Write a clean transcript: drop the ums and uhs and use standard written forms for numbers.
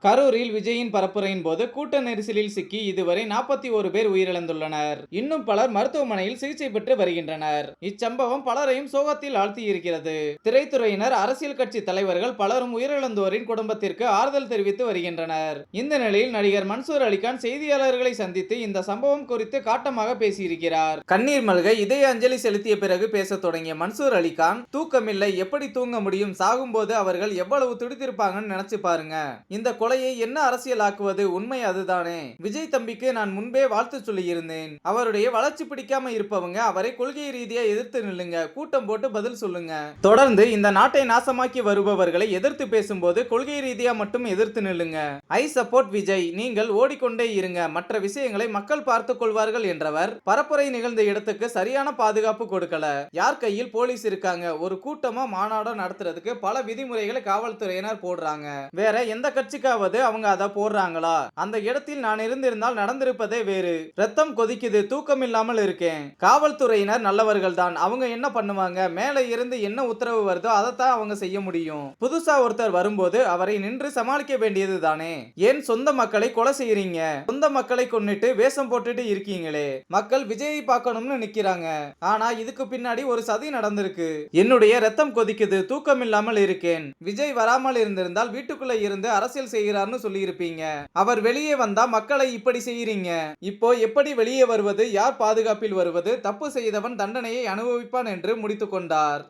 கரூரில் விஜயின் பரப்புரையின் போது கூட்ட நெரிசலில் சிக்கி இதுவரை 41 பேர் உயிரிழந்துள்ளனர். இன்னும் பலர் மருத்துவமனையில் சிகிச்சை பெற்று வருகின்றனர். இச்சம்பவம் பலரையும் சோகத்தில் ஆழ்த்தியிருக்கிறது. திரைத்துறையினர், அரசியல் கட்சி தலைவர்கள் பலரும் உயிரிழந்தோரின் குடும்பத்திற்கு ஆறுதல் தெரிவித்து வருகின்றனர். இந்த நிலையில் நடிகர் மன்சூர் அலிகான் செய்தியாளர்களை சந்தித்து இந்த சம்பவம் குறித்து காட்டமாக பேசியிருக்கிறார். கண்ணீர் மல்க இதய அஞ்சலி செலுத்திய பிறகு பேச தொடங்கிய மன்சூர் அலிகான், தூக்கமில்லை, எப்படி தூங்க முடியும், சாகும்போது அவர்கள் எவ்வளவு துடித்திருப்பாங்கன்னு நினைச்சு பாருங்க. இந்த கொலையை என்ன அரசியலாக்குவது, உண்மை அதுதானே. விஜய் தம்பிக்கு நான் முன்பே வாழ்த்து சொல்லியிருந்தேன். அவருடைய வளர்ச்சி பிடிக்காம இருப்பவங்க அவரை கொள்கை ரீதியா எதிர்த்து நில்லுங்க, கூட்டம் போட்டு பதில் சொல்லுங்க. தொடர்ந்து இந்த நாட்டை நாசமாக்கி வருபவர்களை எதிர்த்து பேசும்போது கொள்கை ரீதியா மட்டும் எதிர்த்து நில்லுங்க. ஐ சப்போர்ட் விஜய், நீங்கள் ஓடிக்கொண்டே இருங்க, மற்ற விஷயங்களை மக்கள் பார்த்துக் கொள்வார்கள் என்றவர் பரப்புரை நிகழ்ந்த இடத்துக்கு சரியான பாதுகாப்பு கொடுக்கல. யார் கையில் போலீஸ் இருக்காங்க, ஒரு கூட்டமோ மாநாடோ நடத்துறதுக்கு பல விதிமுறைகளை காவல்துறையினர் போடுறாங்க. வேற எந்த கட்சிக்காவது அவங்க அதை போடுறாங்களா? அந்த இடத்தில் நான் இருந்திருந்தால் நடந்திருப்பதே வேறு. ரத்தம் கொதிக்குது, தூக்கம் இல்லாமல் இருக்கேன். காவல்துறையினர் நல்லவர்கள் தான். அவங்க என்ன பண்ணுவாங்க, மேலே இருந்து என்ன உத்தரவு வருதோ அதைத்தான் அவங்க செய்ய முடியும். புதுசா ஒருத்தர் வரும்போது அவரை நின்று சமாளிக்க வேண்டியது தானே. ஏன் சொந்த மக்களை கொலை செய்யறீங்க? சொந்த மக்களை கொன்னிட்டு வேஷம் போட்டுட்டு இருக்கீங்களே. மக்கள் விஜயை பார்க்கணும்னு நிக்கிறாங்க. ஆனா இதுக்கு பின்னாடி ஒரு சதி நடந்திருக்கு. என்னுடைய ரத்தம் கொதிக்குது, தூக்கம் இல்லாமல் இருக்கேன். விஜய் வராமல் இருந்திருந்தால் வீட்டுக்குள்ள இருந்து அரசியல் செய்கிறார்னு சொல்லி இருப்பீங்க. அவர் வெளியே வந்தா மக்களை இப்படி செய்யறீங்க. இப்போ எப்படி வெளியே வருவது, யார் பாதுகாப்பில் வருவது, தப்பு செய்தவன் தண்டனையை அனுபவிப்பான் என்று முடித்துக் கொண்டார்.